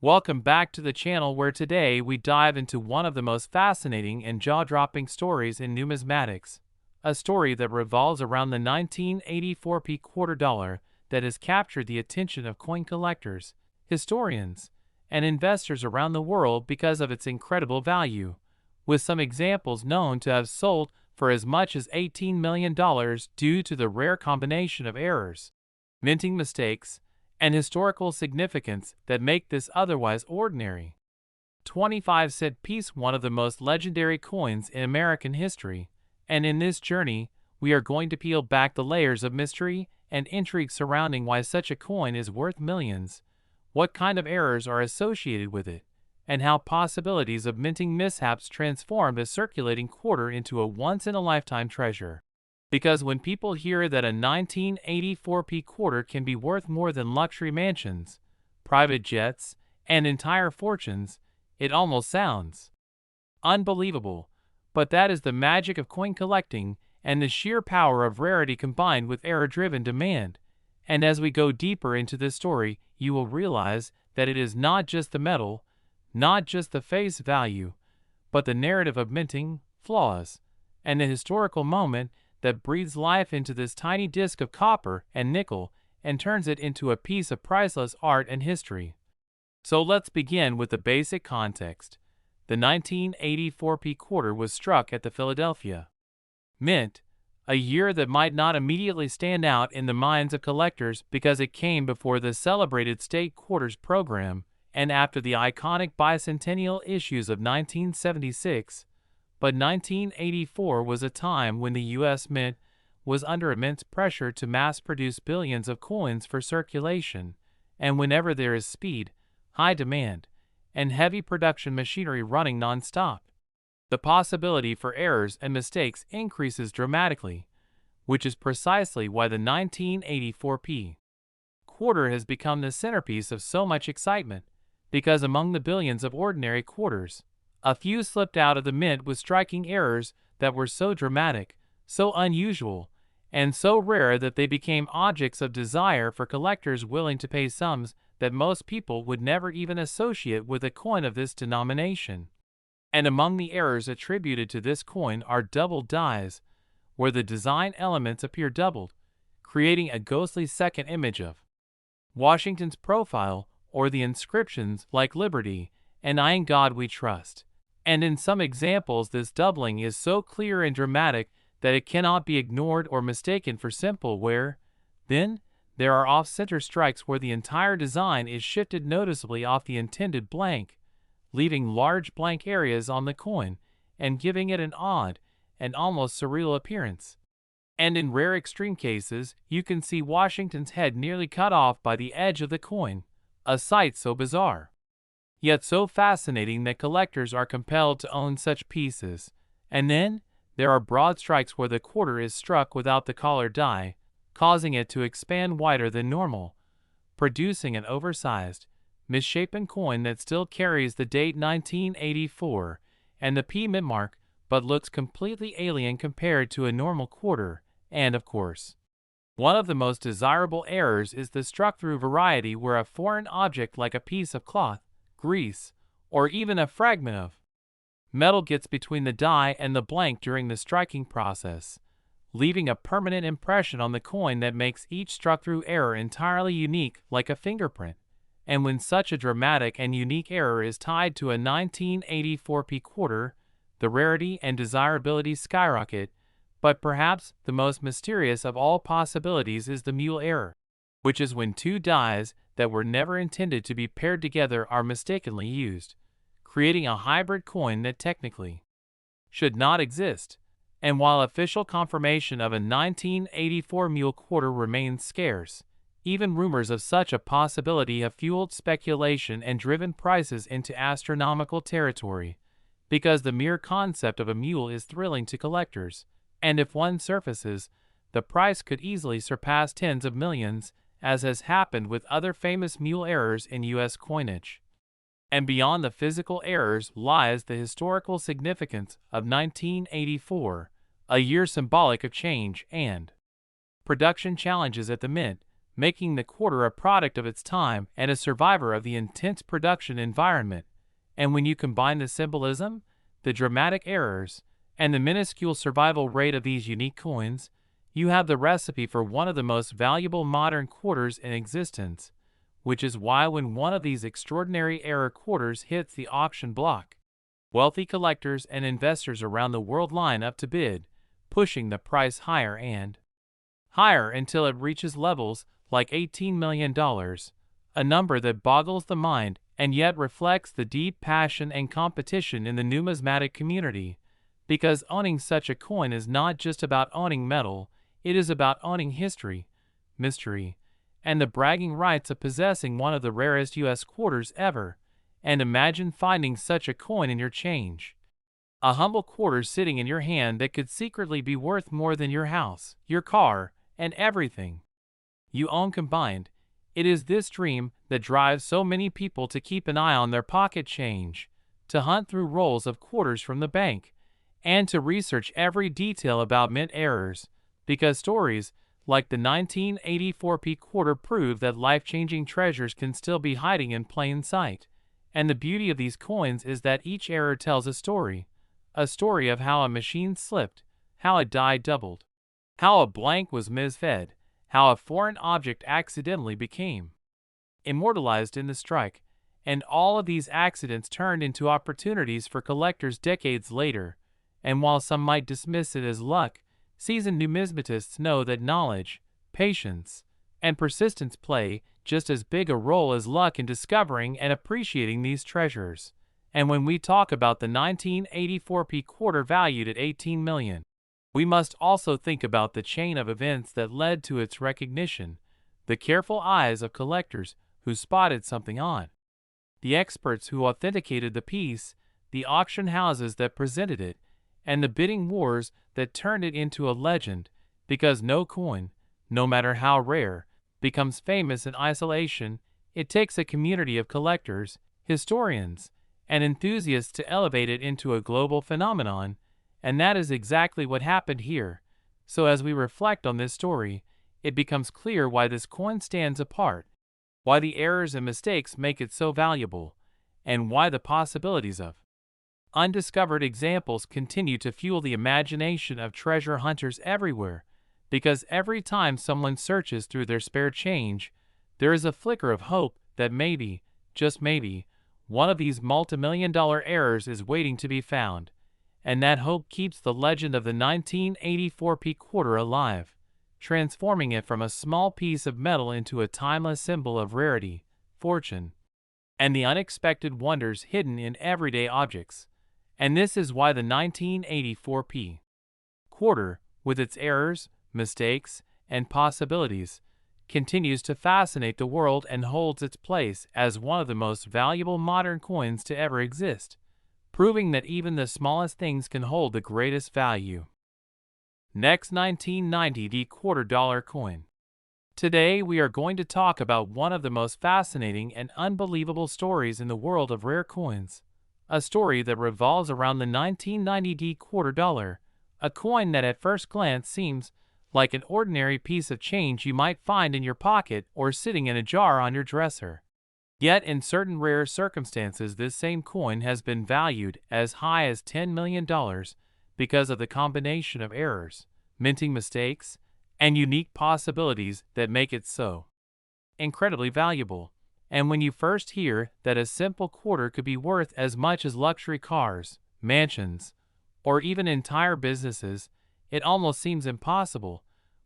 Welcome back to the channel where today we dive into one of the most fascinating and jaw-dropping stories in numismatics. A story that revolves around the 1984 quarter dollar that has captured the attention of coin collectors, historians, and investors around the world because of its incredible value, with some examples known to have sold for as much as $18 million due to the rare combination of errors, minting mistakes, and historical significance that make this otherwise ordinary 25-cent piece one of the most legendary coins in American history. And in this journey, we are going to peel back the layers of mystery and intrigue surrounding why such a coin is worth millions, what kind of errors are associated with it, and how possibilities of minting mishaps transformed a circulating quarter into a once-in-a-lifetime treasure. Because when people hear that a 1984 quarter can be worth more than luxury mansions, private jets, and entire fortunes, it almost sounds unbelievable. But that is the magic of coin collecting and the sheer power of rarity combined with error-driven demand. And as we go deeper into this story, you will realize that it is not just the metal, not just the face value, but the narrative of minting, flaws, and the historical moment that breathes life into this tiny disc of copper and nickel and turns it into a piece of priceless art and history. So let's begin with the basic context. The 1984 quarter was struck at the Philadelphia Mint, a year that might not immediately stand out in the minds of collectors because it came before the celebrated state quarters program and after the iconic bicentennial issues of 1976. But 1984 was a time when the U.S. Mint was under immense pressure to mass-produce billions of coins for circulation, and whenever there is speed, high demand, and heavy production machinery running non-stop, the possibility for errors and mistakes increases dramatically, which is precisely why the 1984 quarter has become the centerpiece of so much excitement, because among the billions of ordinary quarters, a few slipped out of the mint with striking errors that were so dramatic, so unusual, and so rare that they became objects of desire for collectors willing to pay sums that most people would never even associate with a coin of this denomination. And among the errors attributed to this coin are doubled dies, where the design elements appear doubled, creating a ghostly second image of Washington's profile, or the inscriptions like Liberty and I in God We Trust. And in some examples this doubling is so clear and dramatic that it cannot be ignored or mistaken for simple where, then, there are off-center strikes where the entire design is shifted noticeably off the intended blank, leaving large blank areas on the coin and giving it an odd and almost surreal appearance. And in rare extreme cases, you can see Washington's head nearly cut off by the edge of the coin, a sight so bizarre, yet so fascinating that collectors are compelled to own such pieces. And then, there are broad strikes where the quarter is struck without the collar die, causing it to expand wider than normal, producing an oversized, misshapen coin that still carries the date 1984 and the Mint mark, but looks completely alien compared to a normal quarter. And of course, one of the most desirable errors is the struck-through variety where a foreign object like a piece of cloth, grease, or even a fragment of metal gets between the die and the blank during the striking process, leaving a permanent impression on the coin that makes each struck-through error entirely unique like a fingerprint. And when such a dramatic and unique error is tied to a 1984 quarter, the rarity and desirability skyrocket. But perhaps the most mysterious of all possibilities is the mule error, which is when two dies that were never intended to be paired together are mistakenly used, creating a hybrid coin that technically should not exist. And while official confirmation of a 1984 mule quarter remains scarce, even rumors of such a possibility have fueled speculation and driven prices into astronomical territory, because the mere concept of a mule is thrilling to collectors, and if one surfaces, the price could easily surpass tens of millions, as has happened with other famous mule errors in U.S. coinage. And beyond the physical errors lies the historical significance of 1984, a year symbolic of change and production challenges at the Mint, making the quarter a product of its time and a survivor of the intense production environment. And when you combine the symbolism, the dramatic errors, and the minuscule survival rate of these unique coins, you have the recipe for one of the most valuable modern quarters in existence, which is why when one of these extraordinary error quarters hits the auction block, wealthy collectors and investors around the world line up to bid, pushing the price higher and higher until it reaches levels like $18 million, a number that boggles the mind and yet reflects the deep passion and competition in the numismatic community, because owning such a coin is not just about owning metal, it is about owning history, mystery, and the bragging rights of possessing one of the rarest U.S. quarters ever. And imagine finding such a coin in your change. A humble quarter sitting in your hand that could secretly be worth more than your house, your car, and everything you own combined. It is this dream that drives so many people to keep an eye on their pocket change, to hunt through rolls of quarters from the bank, and to research every detail about mint errors, because stories like the 1984p quarter prove that life-changing treasures can still be hiding in plain sight. And the beauty of these coins is that each error tells a story of how a machine slipped, how a die doubled, how a blank was misfed, how a foreign object accidentally became immortalized in the strike, and all of these accidents turned into opportunities for collectors decades later. And while some might dismiss it as luck, seasoned numismatists know that knowledge, patience, and persistence play just as big a role as luck in discovering and appreciating these treasures. And when we talk about the 1984p quarter valued at $18 million, we must also think about the chain of events that led to its recognition, the careful eyes of collectors who spotted something odd, the experts who authenticated the piece, the auction houses that presented it, and the bidding wars that turned it into a legend, because no coin, no matter how rare, becomes famous in isolation. It takes a community of collectors, historians, and enthusiasts to elevate it into a global phenomenon, and that is exactly what happened here. So as we reflect on this story, it becomes clear why this coin stands apart, why the errors and mistakes make it so valuable, and why the possibilities of undiscovered examples continue to fuel the imagination of treasure hunters everywhere. Because every time someone searches through their spare change, there is a flicker of hope that maybe, just maybe, one of these multimillion-dollar errors is waiting to be found. And that hope keeps the legend of the 1984p quarter alive, transforming it from a small piece of metal into a timeless symbol of rarity, fortune, and the unexpected wonders hidden in everyday objects. And this is why the 1984p quarter, with its errors, mistakes, and possibilities, continues to fascinate the world and holds its place as one of the most valuable modern coins to ever exist, proving that even the smallest things can hold the greatest value. Next, 1990 quarter-dollar coin. Today we are going to talk about one of the most fascinating and unbelievable stories in the world of rare coins, a story that revolves around the 1990 quarter dollar, a coin that at first glance seems like an ordinary piece of change you might find in your pocket or sitting in a jar on your dresser. Yet in certain rare circumstances this same coin has been valued as high as $10 million because of the combination of errors, minting mistakes, and unique possibilities that make it so incredibly valuable. And when you first hear that a simple quarter could be worth as much as luxury cars, mansions, or even entire businesses, it almost seems impossible.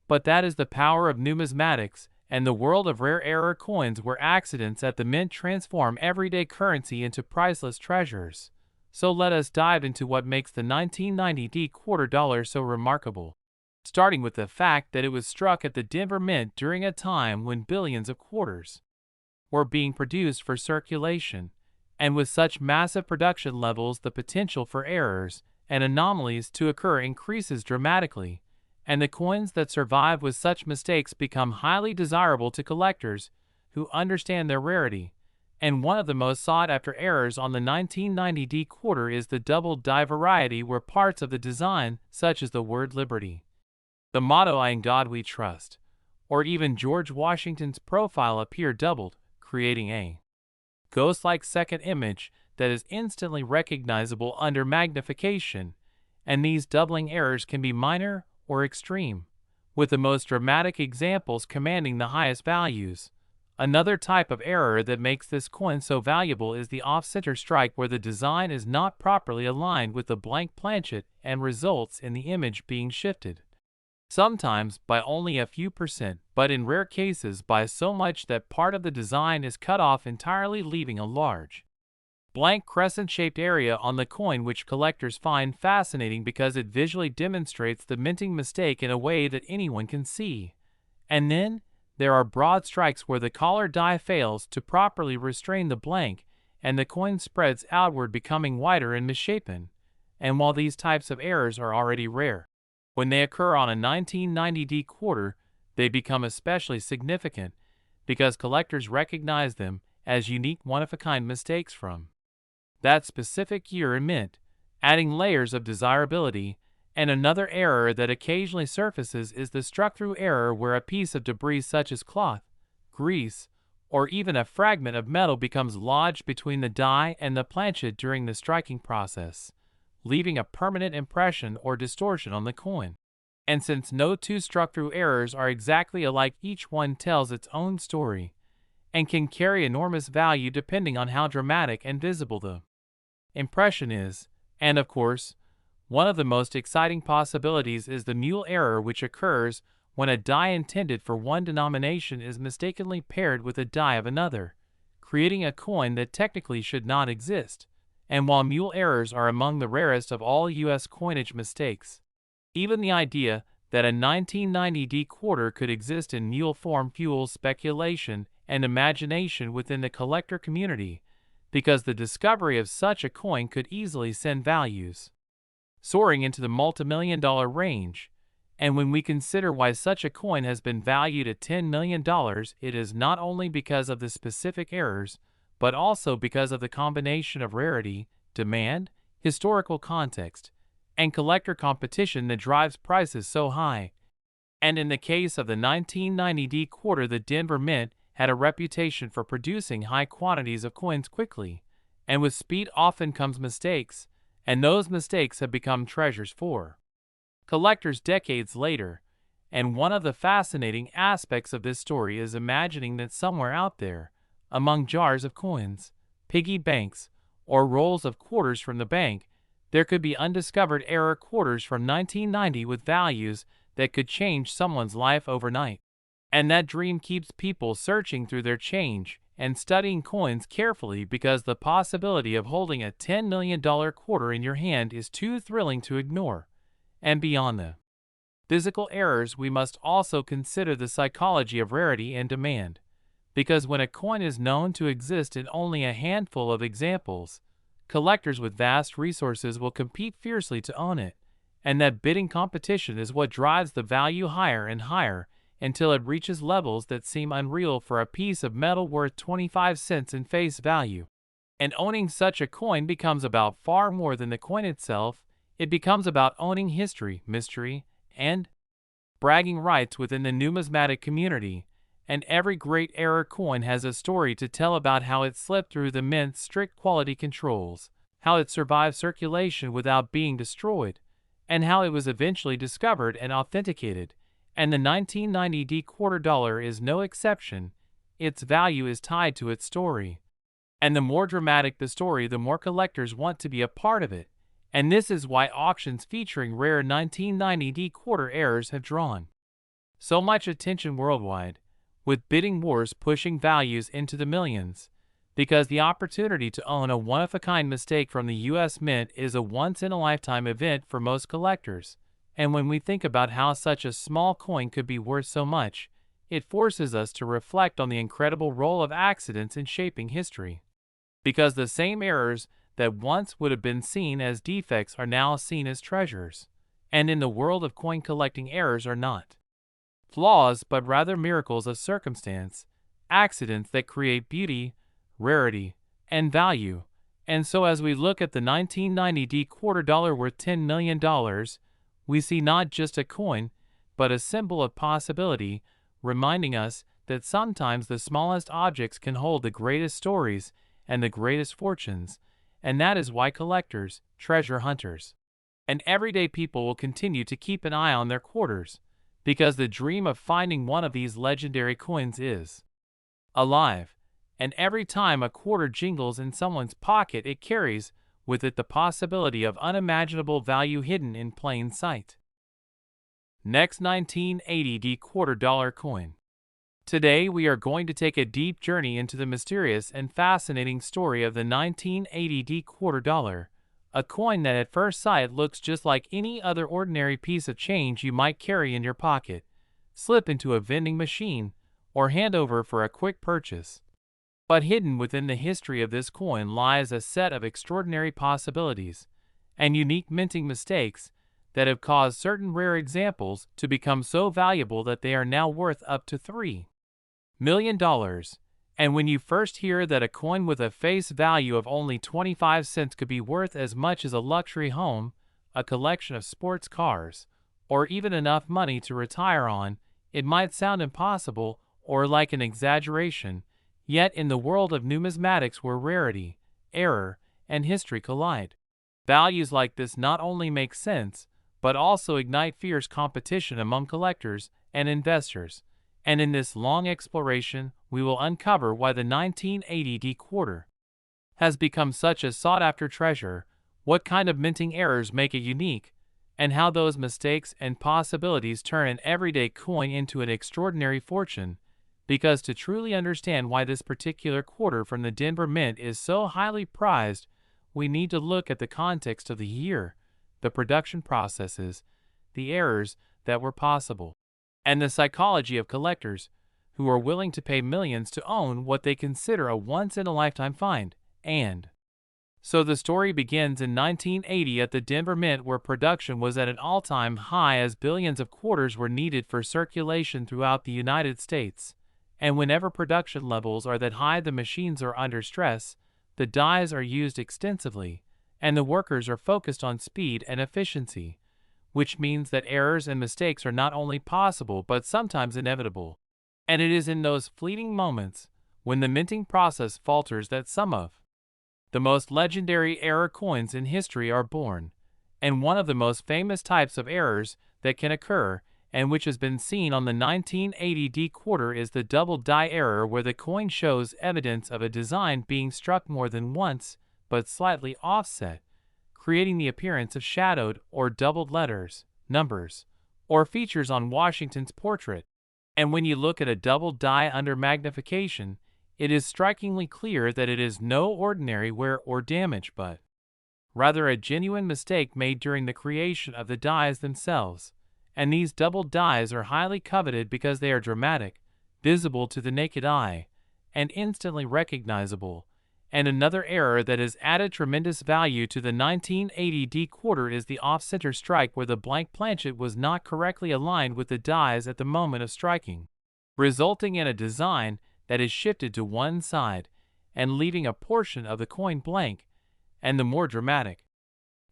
But that is the power of numismatics and the world of rare error coins, where accidents at the mint transform everyday currency into priceless treasures. So let us dive into what makes the 1990 quarter dollar so remarkable, starting with the fact that it was struck at the Denver Mint during a time when billions of quarters were being produced for circulation, and with such massive production levels the potential for errors and anomalies to occur increases dramatically, and the coins that survive with such mistakes become highly desirable to collectors who understand their rarity. And one of the most sought-after errors on the 1990 quarter is the double die variety, where parts of the design, such as the word liberty, the motto "In God We Trust," or even George Washington's profile appear doubled, creating a ghost-like second image that is instantly recognizable under magnification, and these doubling errors can be minor or extreme, with the most dramatic examples commanding the highest values. Another type of error that makes this coin so valuable is the off-center strike, where the design is not properly aligned with the blank planchet and results in the image being shifted. Sometimes by only a few percent, but in rare cases by so much that part of the design is cut off entirely, leaving a large blank crescent-shaped area on the coin, which collectors find fascinating because it visually demonstrates the minting mistake in a way that anyone can see. And then there are broad strikes where the collar die fails to properly restrain the blank and the coin spreads outward, becoming wider and misshapen. And while these types of errors are already rare, when they occur on a 1990D quarter, they become especially significant because collectors recognize them as unique one-of-a-kind mistakes from that specific year and mint, adding layers of desirability. And another error that occasionally surfaces is the struck-through error, where a piece of debris such as cloth, grease, or even a fragment of metal becomes lodged between the die and the planchet during the striking process, leaving a permanent impression or distortion on the coin. And since no two struck-through errors are exactly alike, each one tells its own story and can carry enormous value depending on how dramatic and visible the impression is. And of course, one of the most exciting possibilities is the mule error, which occurs when a die intended for one denomination is mistakenly paired with a die of another, creating a coin that technically should not exist. And while mule errors are among the rarest of all U.S. coinage mistakes, even the idea that a 1990D quarter could exist in mule form fuels speculation and imagination within the collector community, because the discovery of such a coin could easily send values soaring into the multimillion-dollar range. And when we consider why such a coin has been valued at $10 million, it is not only because of the specific errors, but also because of the combination of rarity, demand, historical context, and collector competition that drives prices so high. And in the case of the 1990D quarter, the Denver Mint had a reputation for producing high quantities of coins quickly, and with speed often comes mistakes, and those mistakes have become treasures for collectors decades later. And one of the fascinating aspects of this story is imagining that somewhere out there, among jars of coins, piggy banks, or rolls of quarters from the bank, there could be undiscovered error quarters from 1990 with values that could change someone's life overnight. And that dream keeps people searching through their change and studying coins carefully, because the possibility of holding a $10 million quarter in your hand is too thrilling to ignore. And beyond the physical errors, we must also consider the psychology of rarity and demand, because when a coin is known to exist in only a handful of examples, collectors with vast resources will compete fiercely to own it, and that bidding competition is what drives the value higher and higher until it reaches levels that seem unreal for a piece of metal worth 25 cents in face value. And owning such a coin becomes about far more than the coin itself. It becomes about owning history, mystery, and bragging rights within the numismatic community. And every great error coin has a story to tell about how it slipped through the mint's strict quality controls, how it survived circulation without being destroyed, and how it was eventually discovered and authenticated. And the 1990D quarter dollar is no exception. Its value is tied to its story. And the more dramatic the story, the more collectors want to be a part of it. And this is why auctions featuring rare 1990D quarter errors have drawn so much attention worldwide, with bidding wars pushing values into the millions, because the opportunity to own a one-of-a-kind mistake from the U.S. Mint is a once-in-a-lifetime event for most collectors. And when we think about how such a small coin could be worth so much, it forces us to reflect on the incredible role of accidents in shaping history. Because the same errors that once would have been seen as defects are now seen as treasures. And in the world of coin collecting, errors are not flaws, but rather miracles of circumstance, accidents that create beauty, rarity, and value. And so as we look at the 1990D quarter dollar worth $10 million, we see not just a coin, but a symbol of possibility, reminding us that sometimes the smallest objects can hold the greatest stories and the greatest fortunes, and that is why collectors, treasure hunters, and everyday people will continue to keep an eye on their quarters, because the dream of finding one of these legendary coins is alive, and every time a quarter jingles in someone's pocket, it carries with it the possibility of unimaginable value hidden in plain sight. Next, 1980 quarter-dollar coin. Today we are going to take a deep journey into the mysterious and fascinating story of the 1980 quarter dollar, a coin that at first sight looks just like any other ordinary piece of change you might carry in your pocket, slip into a vending machine, or hand over for a quick purchase. But hidden within the history of this coin lies a set of extraordinary possibilities and unique minting mistakes that have caused certain rare examples to become so valuable that they are now worth up to $3 million. And when you first hear that a coin with a face value of only 25 cents could be worth as much as a luxury home, a collection of sports cars, or even enough money to retire on, it might sound impossible or like an exaggeration. Yet in the world of numismatics where rarity, error, and history collide, values like this not only make sense, but also ignite fierce competition among collectors and investors. And in this long exploration, we will uncover why the 1980 quarter has become such a sought-after treasure, what kind of minting errors make it unique, and how those mistakes and possibilities turn an everyday coin into an extraordinary fortune. Because to truly understand why this particular quarter from the Denver Mint is so highly prized, we need to look at the context of the year, the production processes, the errors that were possible, and the psychology of collectors who are willing to pay millions to own what they consider a once-in-a-lifetime find. And so the story begins in 1980 at the Denver Mint, where production was at an all-time high as billions of quarters were needed for circulation throughout the United States. And whenever production levels are that high, the machines are under stress, the dies are used extensively, and the workers are focused on speed and efficiency, which means that errors and mistakes are not only possible but sometimes inevitable. And it is in those fleeting moments, when the minting process falters, that some of the most legendary error coins in history are born. And one of the most famous types of errors that can occur, and which has been seen on the 1980 quarter, is the double die error, where the coin shows evidence of a design being struck more than once, but slightly offset, creating the appearance of shadowed or doubled letters, numbers, or features on Washington's portrait. And when you look at a double die under magnification, it is strikingly clear that it is no ordinary wear or damage, but rather a genuine mistake made during the creation of the dies themselves. And these double dies are highly coveted because they are dramatic, visible to the naked eye, and instantly recognizable. And another error that has added tremendous value to the 1980 quarter is the off-center strike, where the blank planchet was not correctly aligned with the dies at the moment of striking, resulting in a design that is shifted to one side and leaving a portion of the coin blank. And the more dramatic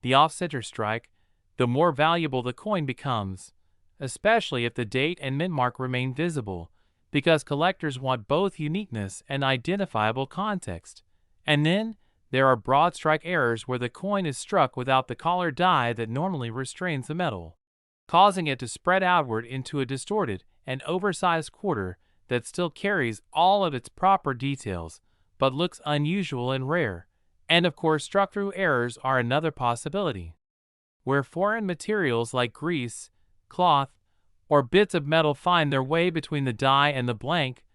the off-center strike, the more valuable the coin becomes, especially if the date and mint mark remain visible, because collectors want both uniqueness and identifiable context. And then there are broad strike errors, where the coin is struck without the collar die that normally restrains the metal, causing it to spread outward into a distorted and oversized quarter that still carries all of its proper details, but looks unusual and rare. And of course, struck-through errors are another possibility, where foreign materials like grease, cloth, or bits of metal find their way between the die and the blank,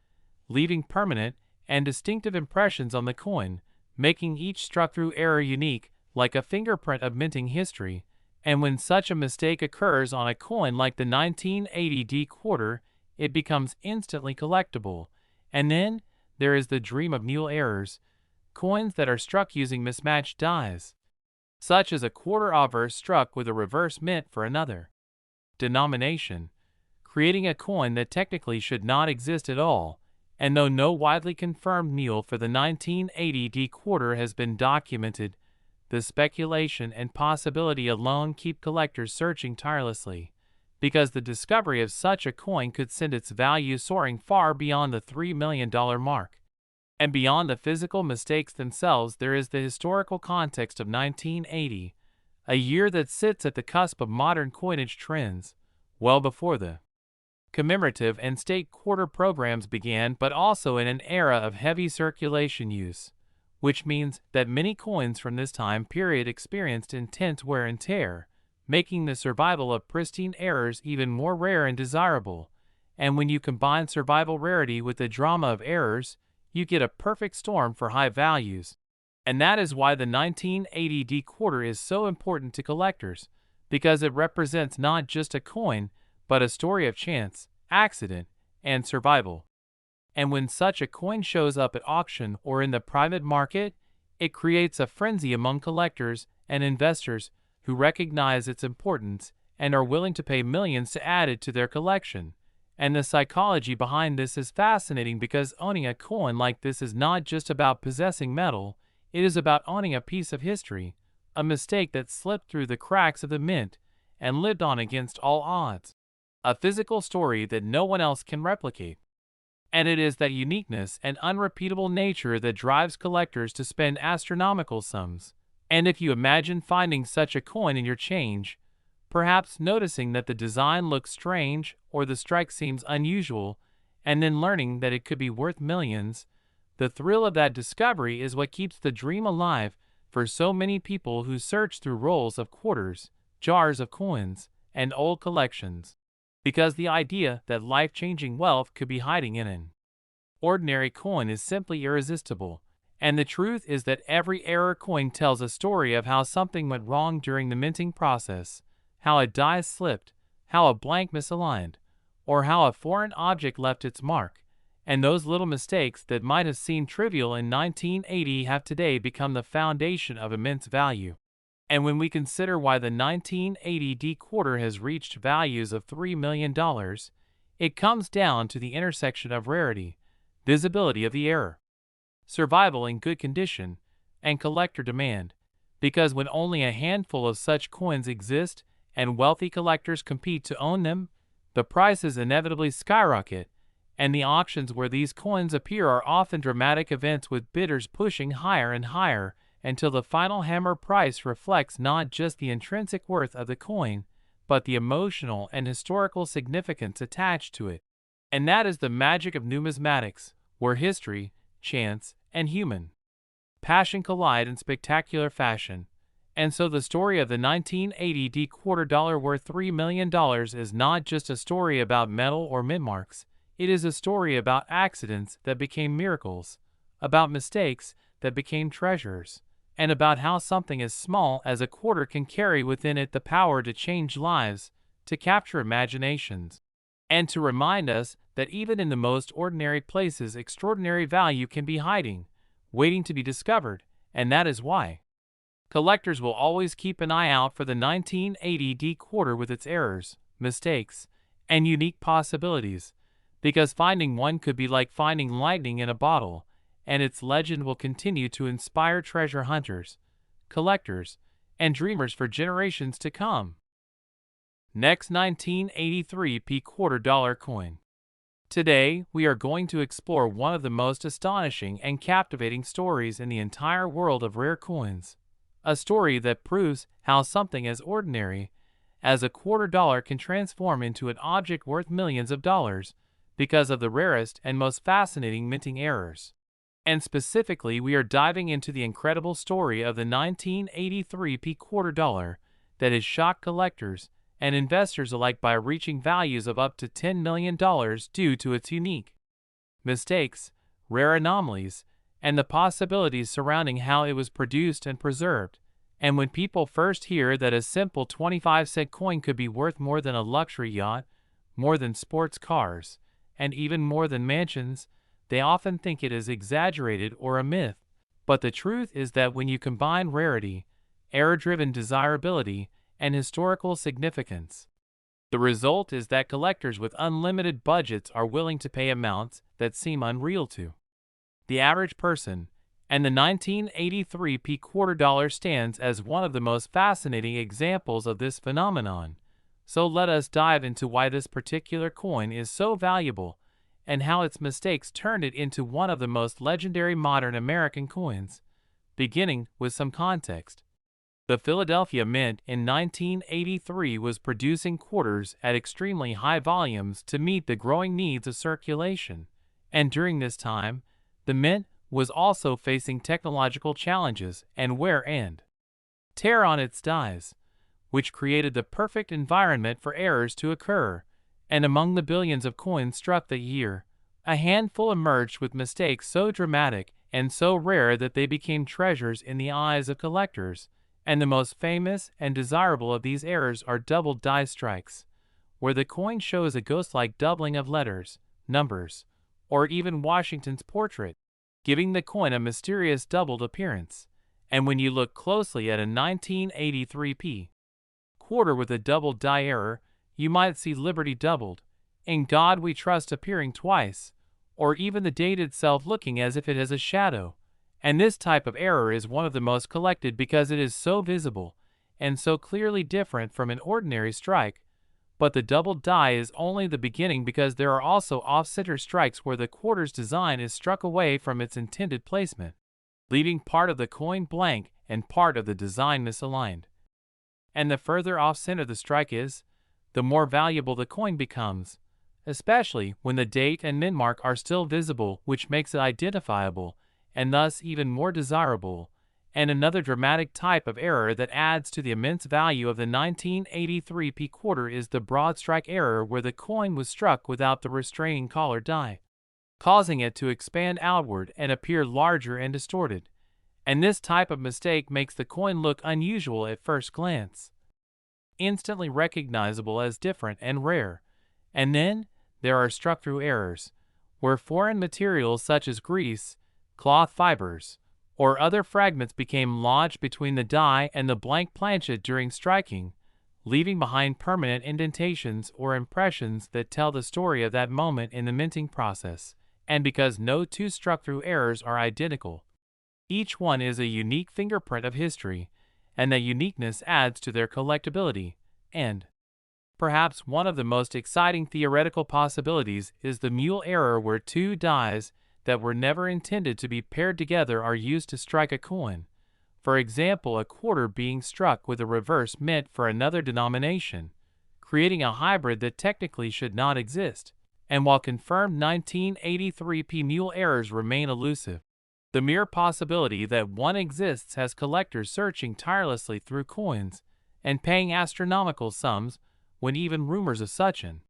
leaving permanent and distinctive impressions on the coin, making each struck-through error unique, like a fingerprint of minting history. And when such a mistake occurs on a coin like the 1980 quarter, it becomes instantly collectible. And then there is the dream of mule errors, coins that are struck using mismatched dies, such as a quarter obverse struck with a reverse mint for another denomination, creating a coin that technically should not exist at all. And though no widely confirmed mule for the 1980 quarter has been documented, the speculation and possibility alone keep collectors searching tirelessly, because the discovery of such a coin could send its value soaring far beyond the $3 million mark. And beyond the physical mistakes themselves, there is the historical context of 1980, a year that sits at the cusp of modern coinage trends, well before the commemorative and state quarter programs began, but also in an era of heavy circulation use, which means that many coins from this time period experienced intense wear and tear, making the survival of pristine errors even more rare and desirable. And when you combine survival rarity with the drama of errors, you get a perfect storm for high values. And that is why the 1980 D quarter is so important to collectors, because it represents not just a coin, but a story of chance, accident, and survival. And when such a coin shows up at auction or in the private market, it creates a frenzy among collectors and investors who recognize its importance and are willing to pay millions to add it to their collection. And the psychology behind this is fascinating, because owning a coin like this is not just about possessing metal, it is about owning a piece of history, a mistake that slipped through the cracks of the mint and lived on against all odds. A physical story that no one else can replicate. And it is that uniqueness and unrepeatable nature that drives collectors to spend astronomical sums. And if you imagine finding such a coin in your change, perhaps noticing that the design looks strange or the strike seems unusual, and then learning that it could be worth millions, the thrill of that discovery is what keeps the dream alive for so many people who search through rolls of quarters, jars of coins, and old collections. Because the idea that life-changing wealth could be hiding in an ordinary coin is simply irresistible. And the truth is that every error coin tells a story of how something went wrong during the minting process, how a die slipped, how a blank misaligned, or how a foreign object left its mark. And those little mistakes that might have seemed trivial in 1980 have today become the foundation of immense value. And when we consider why the 1980 D quarter has reached values of $3 million, it comes down to the intersection of rarity, visibility of the error, survival in good condition, and collector demand. Because when only a handful of such coins exist and wealthy collectors compete to own them, the prices inevitably skyrocket, and the auctions where these coins appear are often dramatic events with bidders pushing higher and higher until the final hammer price reflects not just the intrinsic worth of the coin, but the emotional and historical significance attached to it. And that is the magic of numismatics, where history, chance, and human passion collide in spectacular fashion. And so the story of the 1980 D quarter dollar worth $3 million is not just a story about metal or mint marks. It is a story about accidents that became miracles, about mistakes that became treasures, and about how something as small as a quarter can carry within it the power to change lives, to capture imaginations, and to remind us that even in the most ordinary places extraordinary value can be hiding, waiting to be discovered. And that is why collectors will always keep an eye out for the 1980 D quarter with its errors, mistakes, and unique possibilities, because finding one could be like finding lightning in a bottle, and its legend will continue to inspire treasure hunters, collectors, and dreamers for generations to come. Next, 1983 P quarter dollar coin. Today, we are going to explore one of the most astonishing and captivating stories in the entire world of rare coins. A story that proves how something as ordinary as a quarter dollar can transform into an object worth millions of dollars because of the rarest and most fascinating minting errors. And specifically, we are diving into the incredible story of the 1983 P quarter dollar that has shocked collectors and investors alike by reaching values of up to $10 million due to its unique mistakes, rare anomalies, and the possibilities surrounding how it was produced and preserved. And when people first hear that a simple 25-cent coin could be worth more than a luxury yacht, more than sports cars, and even more than mansions, they often think it is exaggerated or a myth. But the truth is that when you combine rarity, error-driven desirability, and historical significance, the result is that collectors with unlimited budgets are willing to pay amounts that seem unreal to the average person. And the 1983 P quarter dollar stands as one of the most fascinating examples of this phenomenon, So let us dive into why this particular coin is so valuable and how its mistakes turned it into one of the most legendary modern American coins. Beginning with some context. The Philadelphia Mint in 1983 was producing quarters at extremely high volumes to meet the growing needs of circulation, and during this time, the Mint was also facing technological challenges and wear and tear on its dies, which created the perfect environment for errors to occur, and among the billions of coins struck that year, a handful emerged with mistakes so dramatic and so rare that they became treasures in the eyes of collectors, and the most famous and desirable of these errors are double die strikes, where the coin shows a ghost-like doubling of letters, numbers, or even Washington's portrait, giving the coin a mysterious doubled appearance. And when you look closely at a 1983p quarter with a double die error, you might see Liberty doubled, In God We Trust appearing twice, or even the date itself looking as if it has a shadow. And this type of error is one of the most collected because it is so visible and so clearly different from an ordinary strike. But the double die is only the beginning, because there are also off-center strikes where the quarter's design is struck away from its intended placement, leaving part of the coin blank and part of the design misaligned. And the further off-center the strike is, the more valuable the coin becomes, especially when the date and mint mark are still visible, which makes it identifiable and thus even more desirable. And another dramatic type of error that adds to the immense value of the 1983p quarter is the broad strike error, where the coin was struck without the restraining collar die, causing it to expand outward and appear larger and distorted. And this type of mistake makes the coin look unusual at first glance, instantly recognizable as different and rare. And then there are struck-through errors, where foreign materials such as grease, cloth fibers, or other fragments became lodged between the die and the blank planchet during striking, leaving behind permanent indentations or impressions that tell the story of that moment in the minting process. And because no two struck-through errors are identical, each one is a unique fingerprint of history, and that uniqueness adds to their collectability. And perhaps one of the most exciting theoretical possibilities is the mule error, where two dies that were never intended to be paired together are used to strike a coin. For example, a quarter being struck with a reverse mint for another denomination, creating a hybrid that technically should not exist. And while confirmed 1983p mule errors remain elusive, the mere possibility that one exists has collectors searching tirelessly through coins and paying astronomical sums when even rumors of such an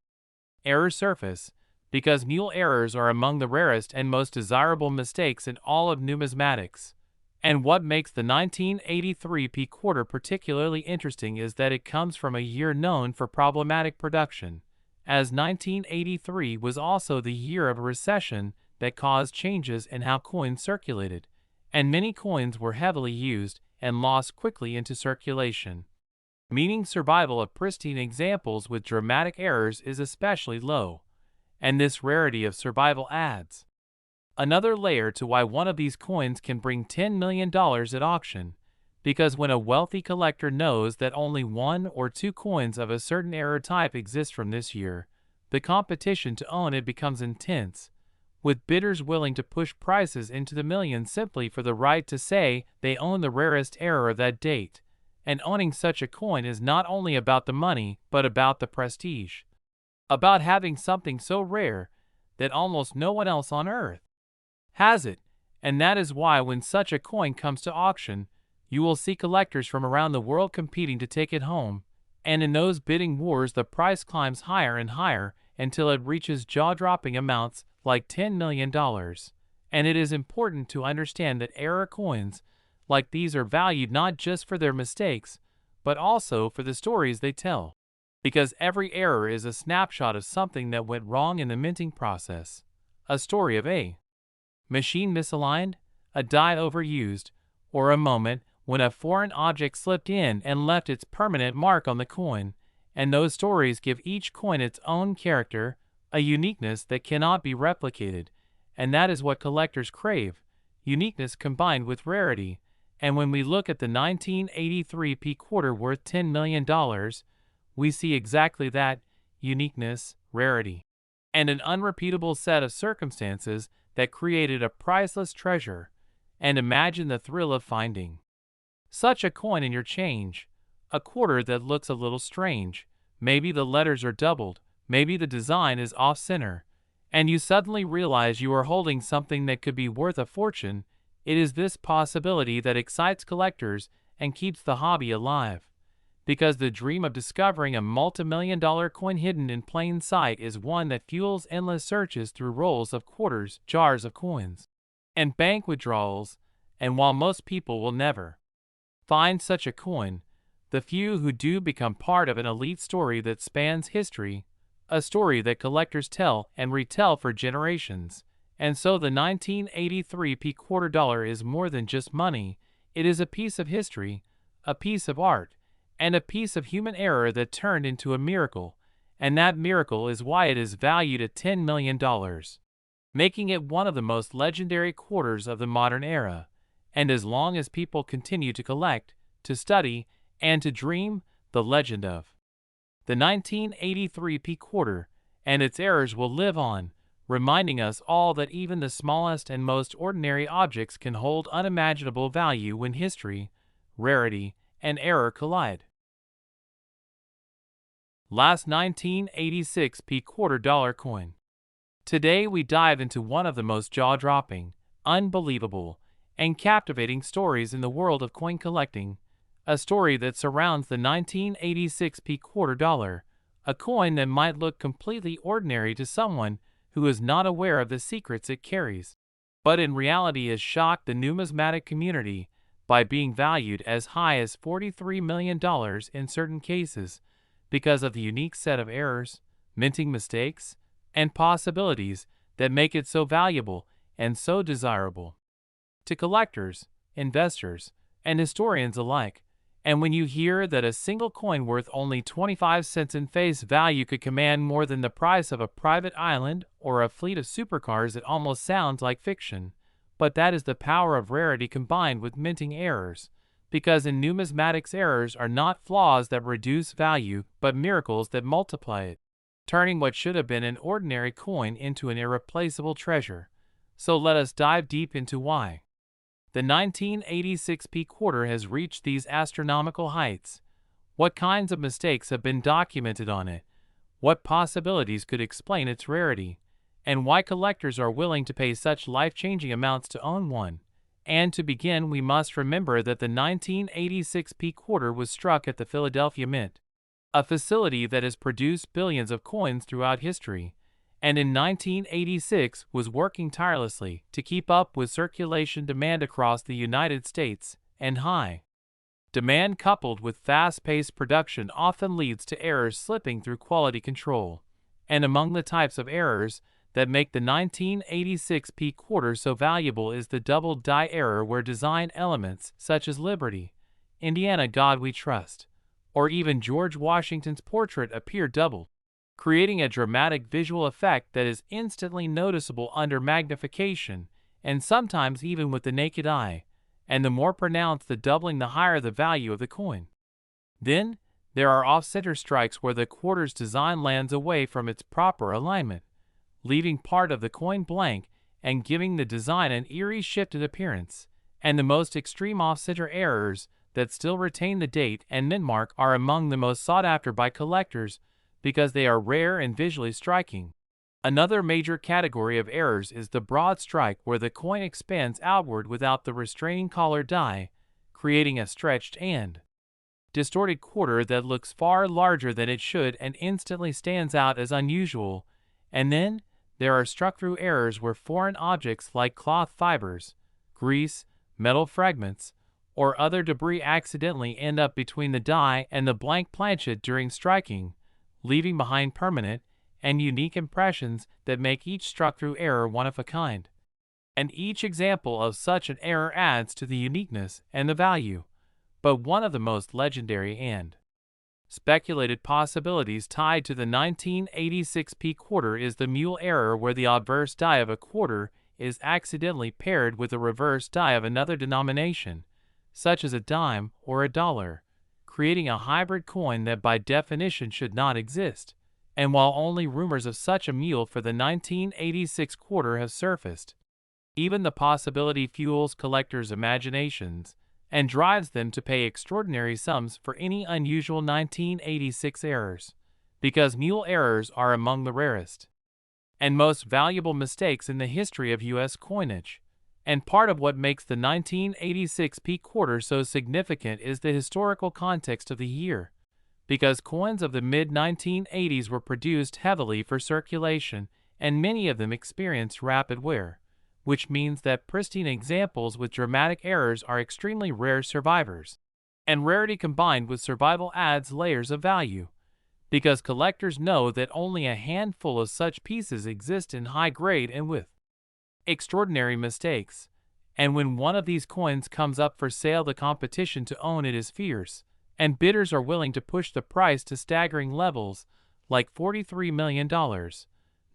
error surface, because mule errors are among the rarest and most desirable mistakes in all of numismatics. And what makes the 1983p quarter particularly interesting is that it comes from a year known for problematic production, as 1983 was also the year of a recession that caused changes in how coins circulated, and many coins were heavily used and lost quickly into circulation, meaning survival of pristine examples with dramatic errors is especially low. And this rarity of survival adds another layer to why one of these coins can bring $10 million at auction, because when a wealthy collector knows that only one or two coins of a certain error type exist from this year, the competition to own it becomes intense, with bidders willing to push prices into the millions simply for the right to say they own the rarest error of that date. And owning such a coin is not only about the money, but about the prestige, about having something so rare that almost no one else on earth has it. And that is why when such a coin comes to auction, you will see collectors from around the world competing to take it home, and in those bidding wars the price climbs higher and higher until it reaches jaw-dropping amounts like $10 million. And it is important to understand that error coins like these are valued not just for their mistakes, but also for the stories they tell, because every error is a snapshot of something that went wrong in the minting process. A story of a machine misaligned, a die overused, or a moment when a foreign object slipped in and left its permanent mark on the coin. And those stories give each coin its own character, a uniqueness that cannot be replicated. And that is what collectors crave, uniqueness combined with rarity. And when we look at the 1983p quarter worth $10 million, we see exactly that: uniqueness, rarity, and an unrepeatable set of circumstances that created a priceless treasure. And imagine the thrill of finding such a coin in your change, a quarter that looks a little strange. Maybe the letters are doubled, maybe the design is off-center, and you suddenly realize you are holding something that could be worth a fortune. It is this possibility that excites collectors and keeps the hobby alive, because the dream of discovering a multi-million-dollar coin hidden in plain sight is one that fuels endless searches through rolls of quarters, jars of coins, and bank withdrawals. And while most people will never find such a coin, the few who do become part of an elite story that spans history, a story that collectors tell and retell for generations. And so the 1983 quarter dollar is more than just money. It is a piece of history, a piece of art, and a piece of human error that turned into a miracle. And that miracle is why it is valued at $10 million, making it one of the most legendary quarters of the modern era. And as long as people continue to collect, to study, and to dream, the legend of the 1983 quarter and its errors will live on, reminding us all that even the smallest and most ordinary objects can hold unimaginable value when history, rarity, and error collide. Last 1986 quarter dollar coin. Today we dive into one of the most jaw-dropping, unbelievable, and captivating stories in the world of coin collecting, a story that surrounds the 1986 quarter dollar, a coin that might look completely ordinary to someone who is not aware of the secrets it carries, but in reality has shocked the numismatic community by being valued as high as $43 million in certain cases because of the unique set of errors, minting mistakes, and possibilities that make it so valuable and so desirable to collectors, investors, and historians alike. And when you hear that a single coin worth only 25 cents in face value could command more than the price of a private island or a fleet of supercars, it almost sounds like fiction. But that is the power of rarity combined with minting errors, because in numismatics errors are not flaws that reduce value, but miracles that multiply it, turning what should have been an ordinary coin into an irreplaceable treasure. So let us dive deep into why the 1986 quarter has reached these astronomical heights. What kinds of mistakes have been documented on it? What possibilities could explain its rarity? And why collectors are willing to pay such life-changing amounts to own one? And to begin, we must remember that the 1986 quarter was struck at the Philadelphia Mint, a facility that has produced billions of coins throughout history, and in 1986 was working tirelessly to keep up with circulation demand across the United States, and high demand coupled with fast-paced production often leads to errors slipping through quality control. And among the types of errors that make the 1986 quarter so valuable is the double die error, where design elements such as Liberty, Indiana God We Trust, or even George Washington's portrait appear doubled, creating a dramatic visual effect that is instantly noticeable under magnification, and sometimes even with the naked eye. And the more pronounced the doubling, the higher the value of the coin. Then, there are off-center strikes where the quarter's design lands away from its proper alignment, leaving part of the coin blank and giving the design an eerie shifted appearance. And the most extreme off-center errors that still retain the date and mint mark are among the most sought after by collectors, because they are rare and visually striking. Another major category of errors is the broad strike, where the coin expands outward without the restraining collar die, creating a stretched and distorted quarter that looks far larger than it should and instantly stands out as unusual. And then, there are struck-through errors where foreign objects like cloth fibers, grease, metal fragments, or other debris accidentally end up between the die and the blank planchet during striking, leaving behind permanent and unique impressions that make each struck-through error one of a kind. And each example of such an error adds to the uniqueness and the value. But one of the most legendary and speculated possibilities tied to the 1986 quarter is the mule error, where the obverse die of a quarter is accidentally paired with the reverse die of another denomination, such as a dime or a dollar, creating a hybrid coin that by definition should not exist. And while only rumors of such a mule for the 1986 quarter have surfaced, even the possibility fuels collectors' imaginations and drives them to pay extraordinary sums for any unusual 1986 errors, because mule errors are among the rarest and most valuable mistakes in the history of U.S. coinage. And part of what makes the 1986 peak quarter so significant is the historical context of the year, because coins of the mid-1980s were produced heavily for circulation, and many of them experienced rapid wear, which means that pristine examples with dramatic errors are extremely rare survivors. And rarity combined with survival adds layers of value, because collectors know that only a handful of such pieces exist in high grade and with extraordinary mistakes. And when one of these coins comes up for sale, the competition to own it is fierce, and bidders are willing to push the price to staggering levels, like $43 million,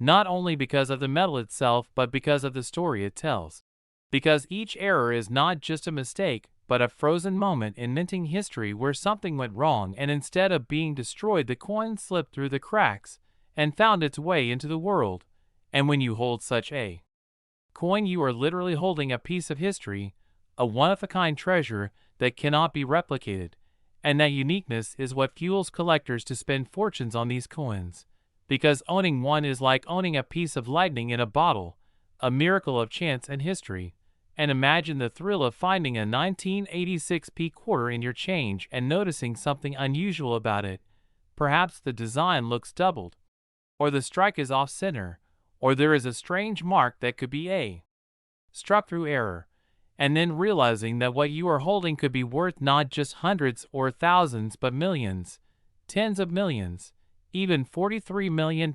not only because of the metal itself but because of the story it tells. Because each error is not just a mistake, but a frozen moment in minting history where something went wrong, and instead of being destroyed, the coin slipped through the cracks and found its way into the world. And when you hold such a coin, you are literally holding a piece of history, a one-of-a-kind treasure that cannot be replicated. And that uniqueness is what fuels collectors to spend fortunes on these coins, because owning one is like owning a piece of lightning in a bottle, a miracle of chance and history. And imagine the thrill of finding a 1986 peak quarter in your change and noticing something unusual about it. Perhaps the design looks doubled, or the strike is off-center, or there is a strange mark that could be a struck through error, and then realizing that what you are holding could be worth not just hundreds or thousands but millions, tens of millions, even $43 million.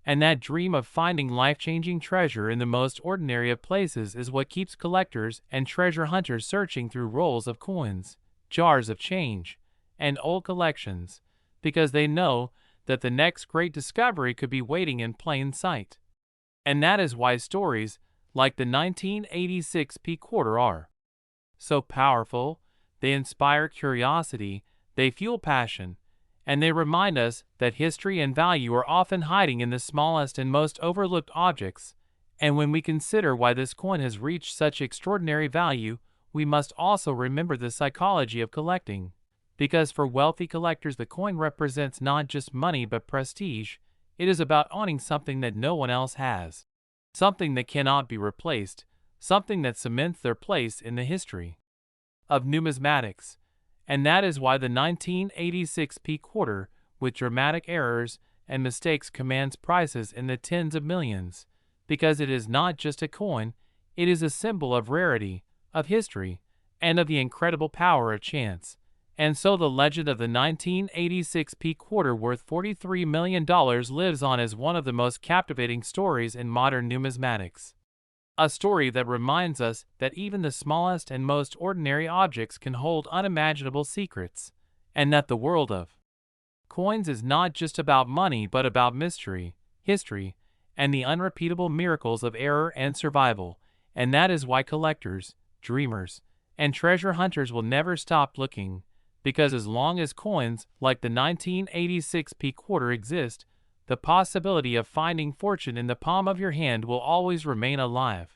And that dream of finding life-changing treasure in the most ordinary of places is what keeps collectors and treasure hunters searching through rolls of coins, jars of change, and old collections, because they know that the next great discovery could be waiting in plain sight. And that is why stories like the 1986 peak quarter are so powerful. They inspire curiosity, they fuel passion, and they remind us that history and value are often hiding in the smallest and most overlooked objects. And when we consider why this coin has reached such extraordinary value, we must also remember the psychology of collecting. Because for wealthy collectors, the coin represents not just money but prestige. It is about owning something that no one else has, something that cannot be replaced, something that cements their place in the history of numismatics. And that is why the 1986 peak quarter, with dramatic errors and mistakes, commands prices in the tens of millions, because it is not just a coin, it is a symbol of rarity, of history, and of the incredible power of chance. And so the legend of the 1986 peak quarter worth $43 million lives on as one of the most captivating stories in modern numismatics. A story that reminds us that even the smallest and most ordinary objects can hold unimaginable secrets, and that the world of coins is not just about money but about mystery, history, and the unrepeatable miracles of error and survival. And that is why collectors, dreamers, and treasure hunters will never stop looking, because as long as coins like the 1986 peak quarter exist, the possibility of finding fortune in the palm of your hand will always remain alive.